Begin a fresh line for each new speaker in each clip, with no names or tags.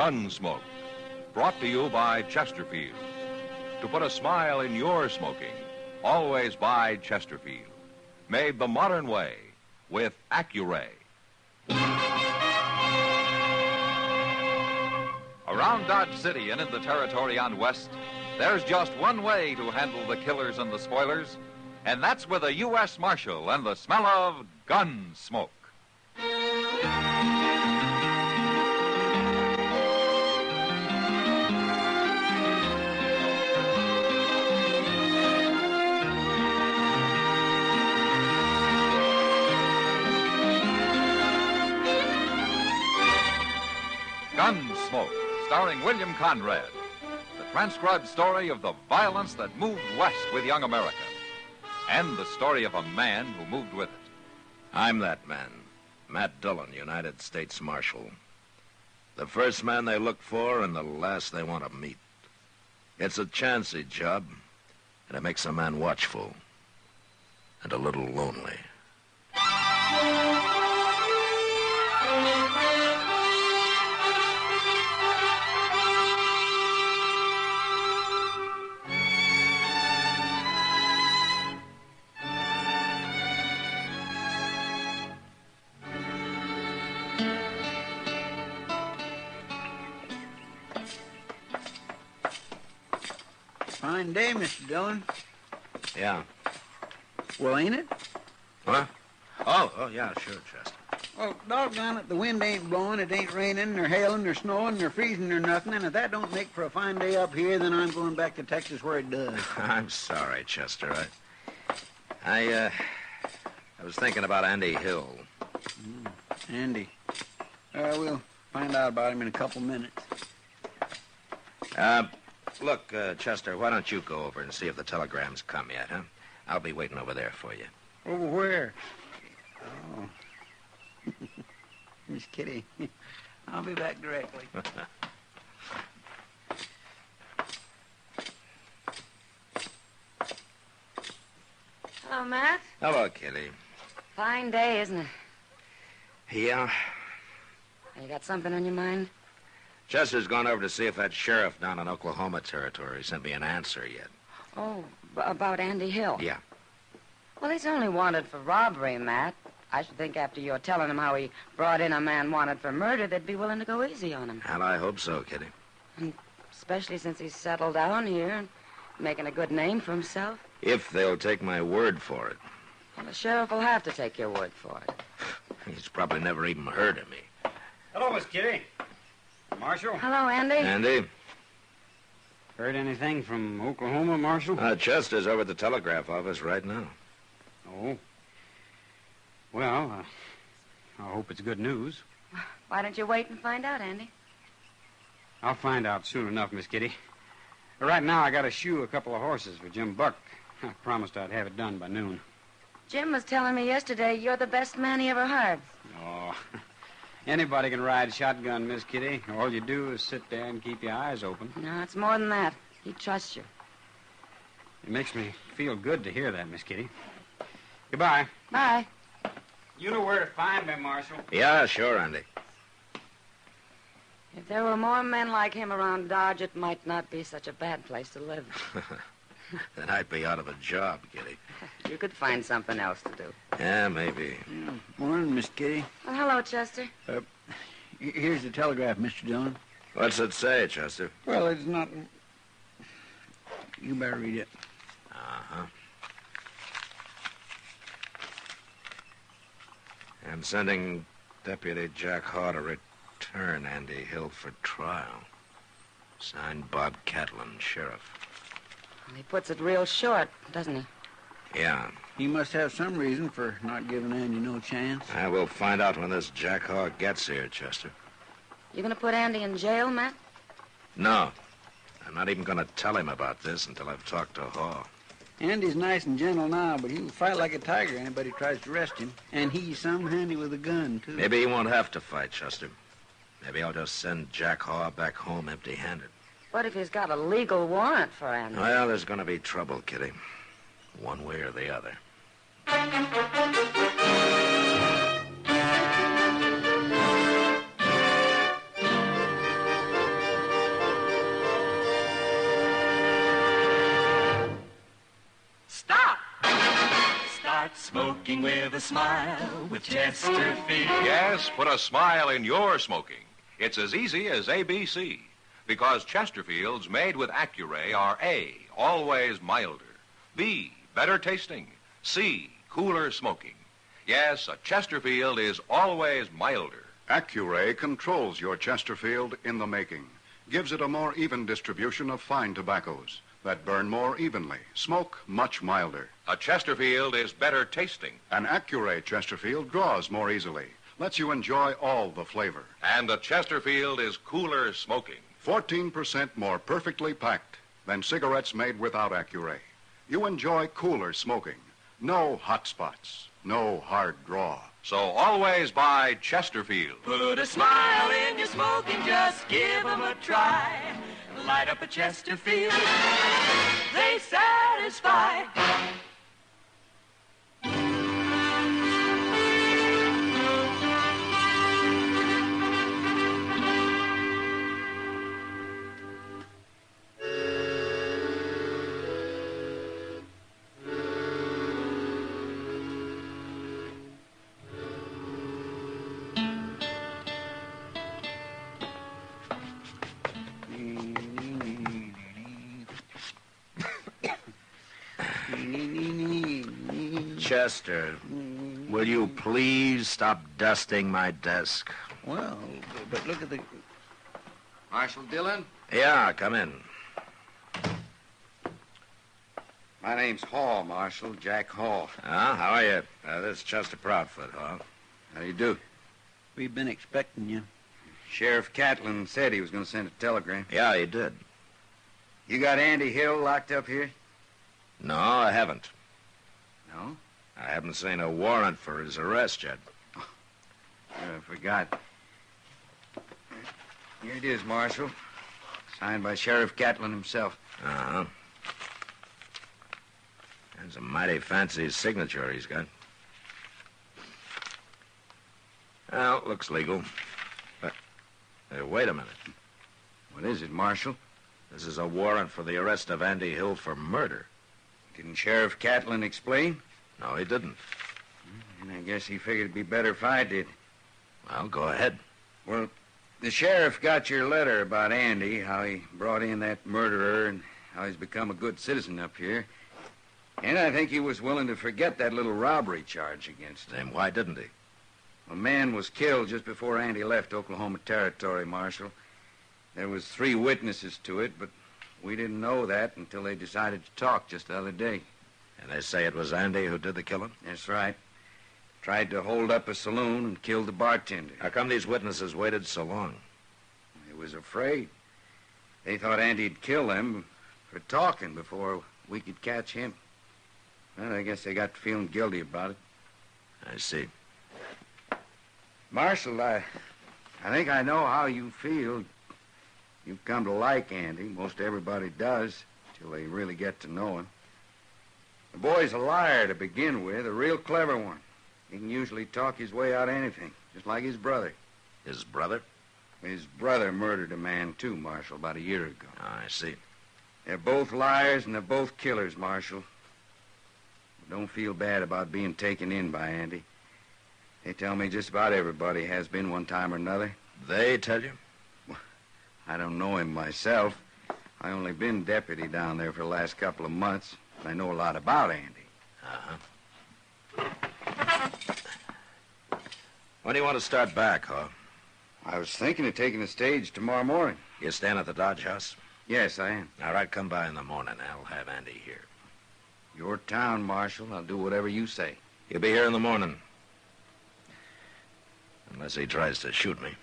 Gunsmoke, brought to you by Chesterfield. To put a smile in your smoking, always buy Chesterfield. Made the modern way with Accuray.
Around Dodge City and in the territory on West, there's just one way to handle the killers and the spoilers, and that's with a U.S. Marshal and the smell of gun smoke. Gunsmoke, starring William Conrad. The transcribed story of the violence that moved west with young America. And the story of a man who moved with it.
I'm that man, Matt Dillon, United States Marshal. The first man they look for and the last they want to meet. It's a chancy job, and it makes a man watchful and a little lonely.
Fine day, Mr. Dillon.
Yeah.
Well, ain't it?
Huh? Oh, yeah, sure, Chester.
Well, doggone it, the wind ain't blowing, it ain't raining, nor hailing, nor snowing, nor freezing, nor nothing, and if that don't make for a fine day up here, then I'm going back to Texas where it does.
I'm sorry, Chester. I was thinking about Andy Hill.
Andy. We'll find out about him in a couple minutes.
Look, Chester, why don't you go over and see if the telegram's come yet, huh? I'll be waiting over there for you.
Over where? Oh. Miss Kitty. I'll be back directly.
Hello, Matt.
Hello, Kitty.
Fine day, isn't it?
Yeah.
You got something on your mind?
Chester's gone over to see if that sheriff down in Oklahoma Territory sent me an answer yet.
Oh, about Andy Hill?
Yeah.
Well, he's only wanted for robbery, Matt. I should think after you're telling him how he brought in a man wanted for murder, they'd be willing to go easy on him.
And I hope so, Kitty.
And especially since he's settled down here and making a good name for himself.
If they'll take my word for it.
Well, the sheriff will have to take your word for it.
He's probably never even heard of me.
Hello, Miss Kitty. Marshal?
Hello, Andy.
Andy?
Heard anything from Oklahoma, Marshal?
Chester's over at the telegraph office right now.
Oh. Well, I hope it's good news.
Why don't you wait and find out, Andy?
I'll find out soon enough, Miss Kitty. But right now, I got to shoe a couple of horses for Jim Buck. I promised I'd have it done by noon.
Jim was telling me yesterday you're the best man he ever hired.
Oh, anybody can ride shotgun, Miss Kitty. All you do is sit there and keep your eyes open.
No, it's more than that. He trusts you.
It makes me feel good to hear that, Miss Kitty. Goodbye.
Bye.
You know where to find me, Marshal.
Yeah, sure, Andy.
If there were more men like him around Dodge, it might not be such a bad place to live.
Then I'd be out of a job, Kitty.
You could find something else to do.
Yeah, maybe.
Morning, Miss Kitty.
Well, hello, Chester.
Here's the telegraph, Mr. Dillon.
What's it say, Chester?
Well, it's not... You better read it.
Uh-huh. And sending Deputy Jack Haw to return Andy Hill for trial. Signed Bob Catlin, Sheriff.
Well, he puts it real short, doesn't he?
Yeah.
He must have some reason for not giving Andy no chance.
I will find out when this Jack Haw gets here, Chester.
You gonna put Andy in jail, Matt?
No. I'm not even going to tell him about this until I've talked to Haw.
Andy's nice and gentle now, but he'll fight like a tiger anybody tries to arrest him. And he's some handy with a gun, too.
Maybe he won't have to fight, Chester. Maybe I'll just send Jack Haw back home empty-handed.
What if he's got a legal warrant for Andy?
Well, there's going to be trouble, Kitty. One way or the other.
Smoking with a smile with Chesterfield.
Yes, put a smile in your smoking. It's as easy as ABC. Because Chesterfields made with Accuray are A, always milder. B, better tasting. C, cooler smoking. Yes, a Chesterfield is always milder.
Accuray controls your Chesterfield in the making. Gives it a more even distribution of fine tobaccos that burn more evenly, smoke much milder.
A Chesterfield is better tasting.
An Accuray Chesterfield draws more easily, lets you enjoy all the flavor.
And a Chesterfield is cooler smoking.
14% more perfectly packed than cigarettes made without Accuray. You enjoy cooler smoking. No hot spots, no hard draw.
So always buy Chesterfield.
Put a smile in your smoking, just give 'em a try. Light up a Chesterfield, they satisfy.
Chester, will you please stop dusting my desk?
Well, but look at the...
Marshal Dillon?
Yeah, come in.
My name's Hall, Marshal. Jack Hall.
How are you? This is Chester Proudfoot, huh?
How do you do?
We've been expecting you.
Sheriff Catlin said he was going to send a telegram.
Yeah, he did.
You got Andy Hill locked up here?
No, I haven't.
No?
I haven't seen a warrant for his arrest yet.
I forgot. Here it is, Marshal. Signed by Sheriff Catlin himself.
Uh-huh. That's a mighty fancy signature he's got. Well, looks legal. But, wait a minute.
What is it, Marshal?
This is a warrant for the arrest of Andy Hill for murder.
Didn't Sheriff Catlin explain?
No, he didn't.
And I guess he figured it'd be better if I did.
Well, go ahead.
Well, the sheriff got your letter about Andy, how he brought in that murderer and how he's become a good citizen up here. And I think he was willing to forget that little robbery charge against him.
Then why didn't he?
A man was killed just before Andy left Oklahoma Territory, Marshal. There was 3 witnesses to it, but we didn't know that until they decided to talk just the other day.
And they say it was Andy who did the killing?
That's right. Tried to hold up a saloon and killed the bartender.
How come these witnesses waited so long?
They was afraid. They thought Andy'd kill them for talking before we could catch him. Well, I guess they got to feeling guilty about it.
I see.
Marshal, I think I know how you feel. You've come to like Andy. Most everybody does, till they really get to know him. The boy's a liar to begin with, a real clever one. He can usually talk his way out of anything, just like his brother.
His brother?
His brother murdered a man, too, Marshal, about a year ago.
Oh, I see.
They're both liars, and they're both killers, Marshal. Don't feel bad about being taken in by Andy. They tell me just about everybody has been one time or another.
They tell you?
I don't know him myself. I only been deputy down there for the last couple of months. I know a lot about Andy.
Uh-huh. When do you want to start back, huh?
I was thinking of taking the stage tomorrow morning.
You staying at the Dodge House?
Yes, I am.
All right, come by in the morning. I'll have Andy here.
Your town, Marshal. I'll do whatever you say.
He'll be here in the morning. Unless he tries to shoot me.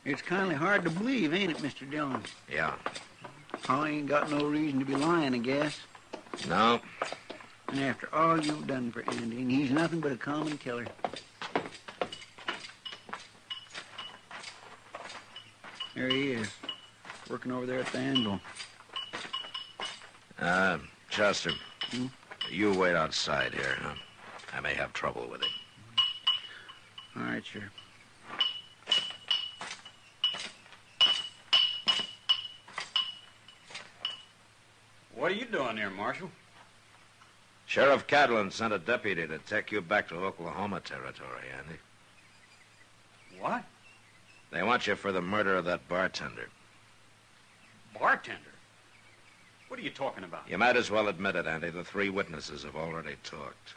It's kind of hard to believe, ain't it, Mr. Dillon?
Yeah.
I ain't got no reason to be lying, I guess.
No.
And after all you've done for Andy, and he's nothing but a common killer. There he is, working over there at the anvil.
Chester, You wait outside here, huh? I may have trouble with him.
All right, sure.
What are you doing here, Marshal?
Sheriff Catlin sent a deputy to take you back to Oklahoma territory, Andy.
What?
They want you for the murder of that bartender.
Bartender? What are you talking about?
You might as well admit it, Andy. The 3 witnesses have already talked.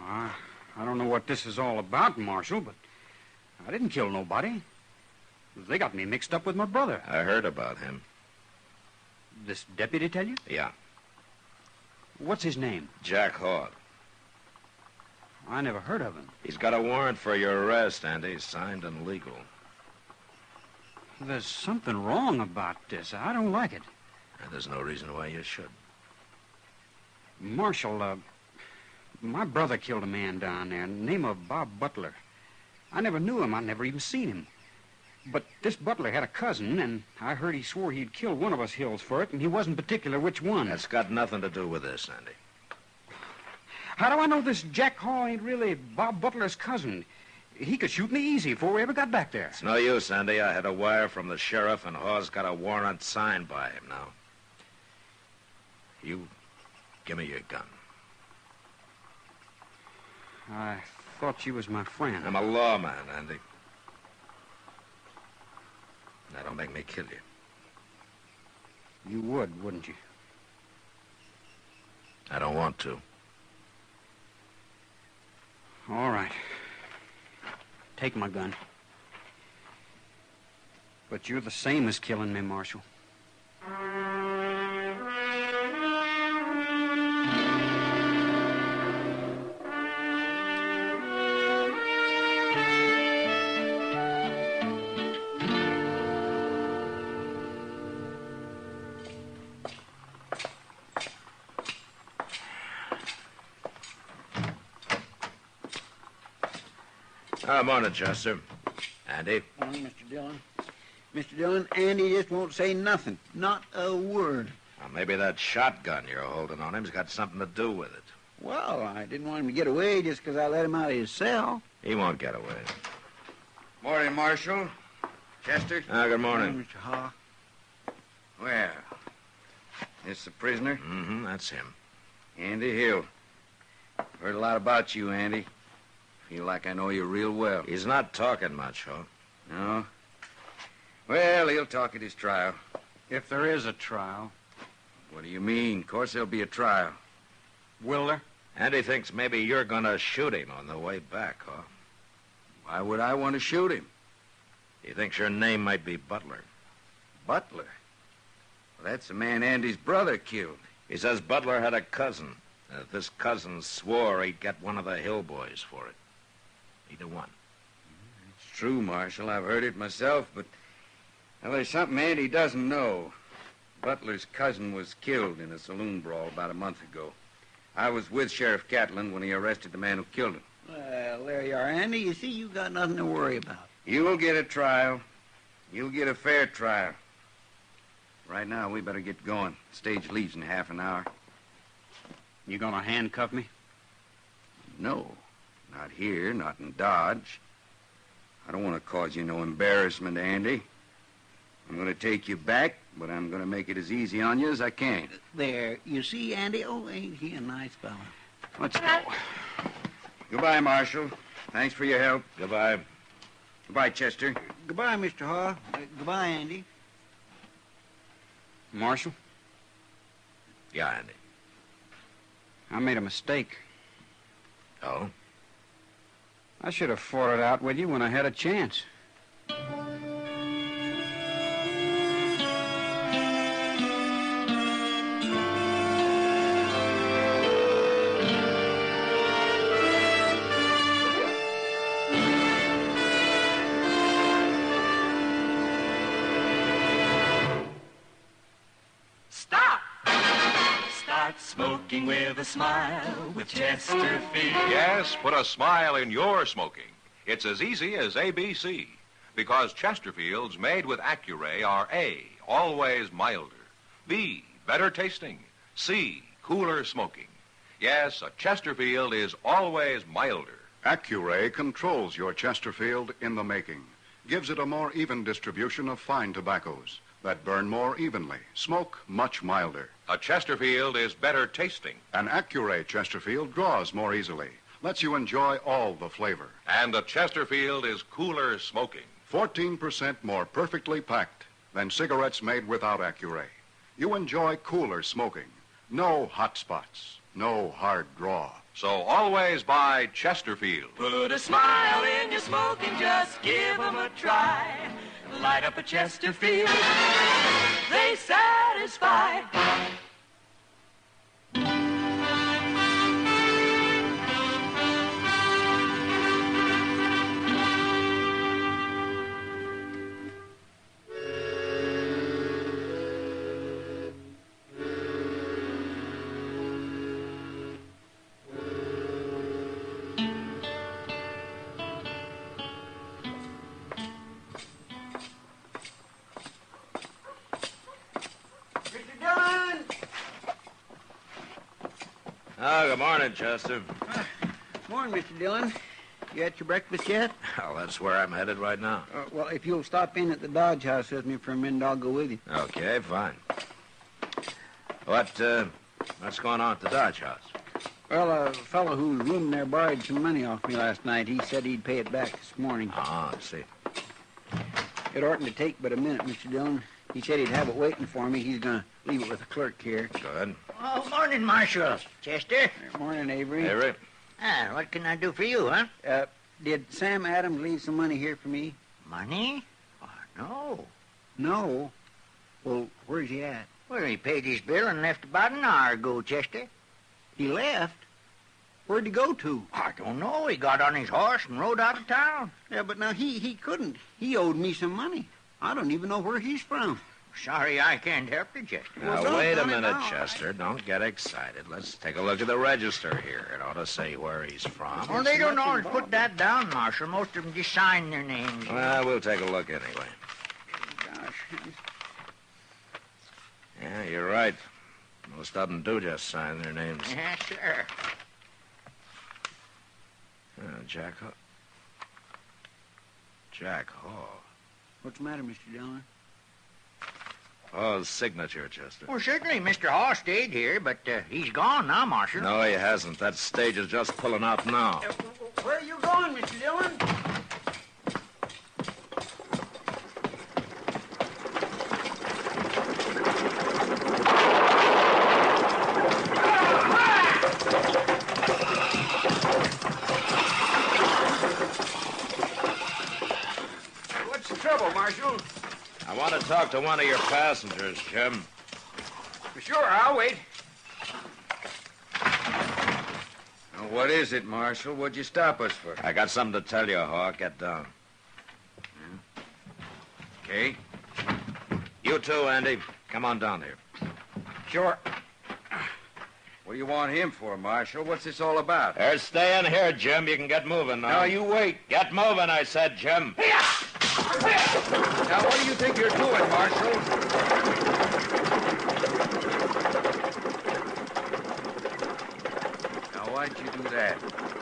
I don't know what this is all about, Marshal, but I didn't kill nobody. They got me mixed up with my brother.
I heard about him.
This deputy tell you?
Yeah.
What's his name?
Jack Hogg.
I never heard of him.
He's got a warrant for your arrest, Andy, signed and legal.
There's something wrong about this. I don't like it.
And there's no reason why you should.
Marshal, my brother killed a man down there, name of Bob Butler. I never knew him. I never even seen him. But this Butler had a cousin, and I heard he swore he'd killed one of us Hills for it, and he wasn't particular which one.
That's got nothing to do with this, Andy.
How do I know this Jack Hall ain't really Bob Butler's cousin? He could shoot me easy before we ever got back there.
It's no use, Andy. I had a wire from the sheriff, and Hawes got a warrant signed by him now. You give me your gun.
I thought you was my friend.
I'm a lawman, Andy. Now, don't make me kill you.
You would, wouldn't you?
I don't want to.
All right. Take my gun. But you're the same as killing me, Marshal.
Morning, Chester. Andy?
Morning, Mr. Dillon. Mr. Dillon, Andy just won't say nothing. Not a word.
Well, maybe that shotgun you're holding on him's got something to do with it.
Well, I didn't want him to get away just because I let him out of his cell.
He won't get away.
Morning, Marshal. Chester?
Good morning.
Mr. Haw.
Well, this the prisoner?
Mm-hmm, that's him.
Andy Hill. Heard a lot about you, Andy. Feel like I know you real well.
He's not talking much, huh?
No? Well, he'll talk at his trial.
If there is a trial.
What do you mean? Of course there'll be a trial.
Will there?
Andy thinks maybe you're going to shoot him on the way back, huh?
Why would I want to shoot him?
He thinks your name might be Butler.
Butler? Well, that's the man Andy's brother killed.
He says Butler had a cousin. This cousin swore he'd get one of the Hill boys for it. Either one.
It's true, Marshal. I've heard it myself, but well, there's something Andy doesn't know. Butler's cousin was killed in a saloon brawl about a month ago. I was with Sheriff Catlin when he arrested the man who killed him.
Well, there you are, Andy. You see, you got nothing to worry about.
You'll get a trial. You'll get a fair trial. Right now, we better get going. Stage leaves in half an hour.
You gonna handcuff me?
No. Not here, not in Dodge. I don't want to cause you no embarrassment, Andy. I'm going to take you back, but I'm going to make it as easy on you as I can.
There. You see, Andy? Oh, ain't he a nice fellow?
Let's go. Goodbye, Marshal. Thanks for your help.
Goodbye.
Goodbye, Chester.
Goodbye, Mr. Haw. Goodbye, Andy.
Marshal,
Yeah, Andy.
I made a mistake.
Oh?
I should have fought it out with you when I had a chance.
Stop! Start smoking with a smile with Chesterfield.
Yes, put a smile in your smoking. It's as easy as ABC. because Chesterfields made with Accuray are A, always milder, B, better tasting, C, cooler smoking. Yes, a Chesterfield is always milder.
Accuray controls your Chesterfield in the making, gives it a more even distribution of fine tobaccos that burn more evenly, smoke much milder.
A Chesterfield is better tasting.
An Accuray Chesterfield draws more easily, lets you enjoy all the flavor.
And a Chesterfield is cooler smoking.
14% more perfectly packed than cigarettes made without Accuray. You enjoy cooler smoking. No hot spots, no hard draw.
So always buy Chesterfield.
Put a smile in your smoke and just give 'em a try. Light up a Chesterfield. They satisfy.
Oh, good morning, Chester.
Morning, Mr. Dillon. You had your breakfast yet?
Well, that's where I'm headed right now.
Well, if you'll stop in at the Dodge House with me for a minute, I'll go with you.
Okay, fine. What's going on at the Dodge House?
Well, a fellow who's rooming there borrowed some money off me last night. He said he'd pay it back this morning.
Oh, I see.
It oughtn't to take but a minute, Mr. Dillon. He said he'd have it waiting for me. He's going to leave it with the clerk here.
Good.
Oh, morning, Marshal. Chester.
Morning, Avery.
Avery?
Ah, what can I do for you, huh?
Did Sam Adams leave some money here for me?
Money? Oh, no.
No. Well, where's he at?
Well, he paid his bill and left about an hour ago, Chester.
He left? Where'd he go to?
I don't know. He got on his horse and rode out of town.
Yeah, but now he couldn't. He owed me some money. I don't even know where he's from.
Sorry I can't help you, Chester.
Now,
Well,
wait a
don't
minute,
now.
Chester. Don't get excited. Let's take a look at the register here. It ought to say where he's from.
Well, they don't
much
always
involved.
put that down, Marshal. Most of them just sign their names.
Well, we'll take a look anyway.
Gosh.
Yeah, you're right. Most of them do just sign their names.
Yes, sir.
Jack Hall. Jack Hall.
What's the matter, Mr. Dillon?
Oh, signature, Chester.
Well, certainly Mr. Hall stayed here, but he's gone now, Marshal.
No, he hasn't. That stage is just pulling out now.
Where are you going, Mr. Dillon? What's the trouble, Marshal?
I want to talk to one of your passengers, Jim.
Sure, I'll wait.
Now, what is it, Marshal? What'd you stop us for?
I got something to tell you, Hawk. Get down.
Okay.
You too, Andy. Come on down here.
Sure.
What do you want him for, Marshal? What's this all about?
Stay in here, Jim. You can get moving now.
No, you wait.
Get moving, I said, Jim.
Now, what do you think you're doing, Marshal? Now, why'd you do that?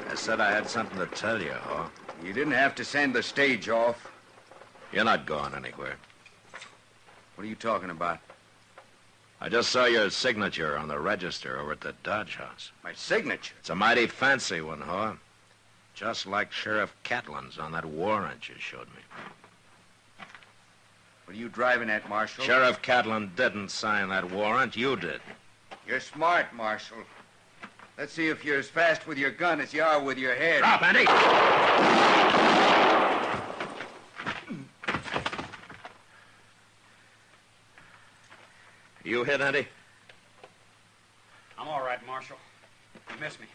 I said I had something to tell you, Hawk.
You didn't have to send the stage off.
You're not going anywhere.
What are you talking about?
I just saw your signature on the register over at the Dodge House.
My signature?
It's a mighty fancy one, Hawk. Just like Sheriff Catlin's on that warrant you showed me.
What are you driving at, Marshal?
Sheriff Catlin didn't sign that warrant. You did.
You're smart, Marshal. Let's see if you're as fast with your gun as you are with your head.
Drop, Andy! You hit, Andy?
I'm all right, Marshal. You missed me.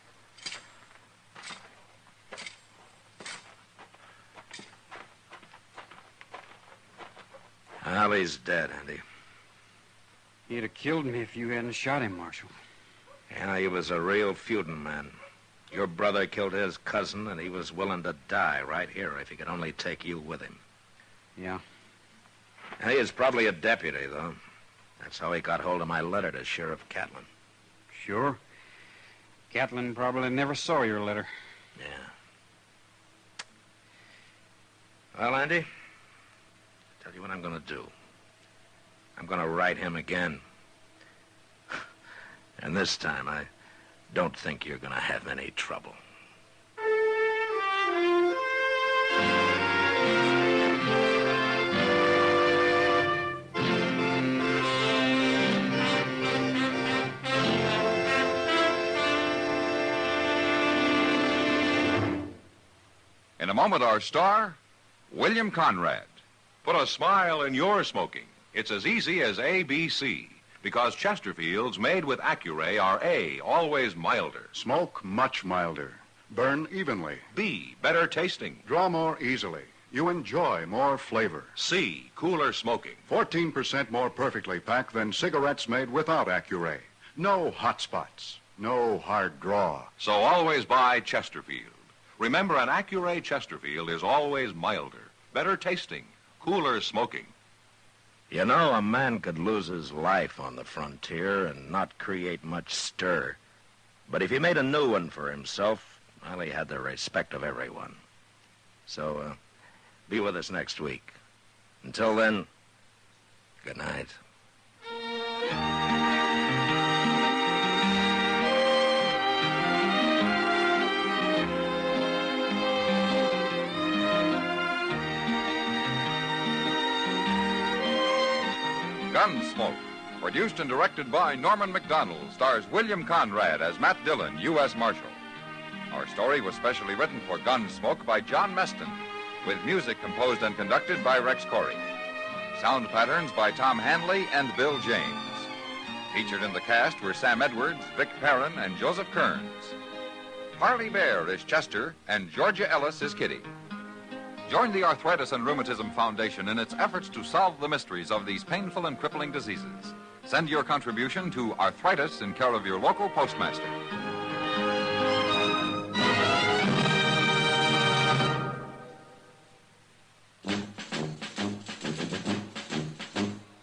Well, he's dead, Andy.
He'd have killed me if you hadn't shot him, Marshal.
Yeah, he was a real feuding man. Your brother killed his cousin, and he was willing to die right here if he could only take you with him.
Yeah.
He is probably a deputy, though. That's how he got hold of my letter to Sheriff Catlin.
Sure. Catlin probably never saw your letter.
Yeah. Well, Andy, I'll tell you what I'm going to do. I'm going to write him again. And this time, I don't think you're going to have any trouble.
In a moment, our star, William Conrad.
Put a smile in your smoking. It's as easy as ABC. Because Chesterfields made with Accuray are A, always milder.
Smoke much milder. Burn evenly.
B, better tasting.
Draw more easily. You enjoy more flavor.
C, cooler smoking.
14% more perfectly packed than cigarettes made without Accuray. No hot spots. No hard draw.
So always buy Chesterfield. Remember, an Accuray Chesterfield is always milder, better tasting, cooler smoking.
You know, a man could lose his life on the frontier and not create much stir. But if he made a new one for himself, well, he had the respect of everyone. So, be with us next week. Until then, good night.
Gunsmoke, produced and directed by Norman McDonald, stars William Conrad as Matt Dillon, U.S. Marshal. Our story was specially written for Gunsmoke by John Meston, with music composed and conducted by Rex Corey. Sound patterns by Tom Hanley and Bill James. Featured in the cast were Sam Edwards, Vic Perrin, and Joseph Kearns. Harley Bear is Chester, and Georgia Ellis is Kitty. Join the Arthritis and Rheumatism Foundation in its efforts to solve the mysteries of these painful and crippling diseases. Send your contribution to Arthritis in care of your local postmaster.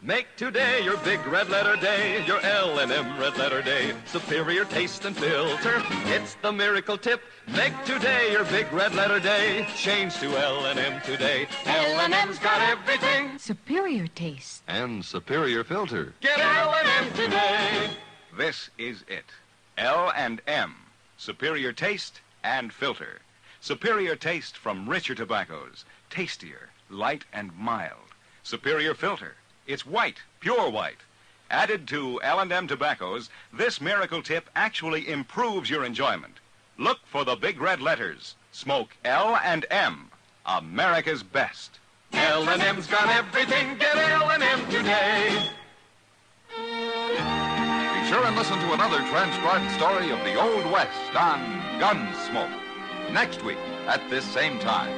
Make today your big red letter day, your L&M red letter day. Superior taste and filter, it's the miracle tip. Make today your big red letter day. Change to L&M today. L&M's got everything.
Superior taste.
And superior filter.
Get L&M today.
This is it. L&M. Superior taste and filter. Superior taste from richer tobaccos. Tastier, light and mild. Superior filter. It's white, pure white. Added to L&M tobaccos, this miracle tip actually improves your enjoyment. Look for the big red letters. Smoke L&M, America's best.
L&M's got everything. Get L&M today.
Be sure and listen to another transcribed story of the Old West on Gunsmoke next week at this same time.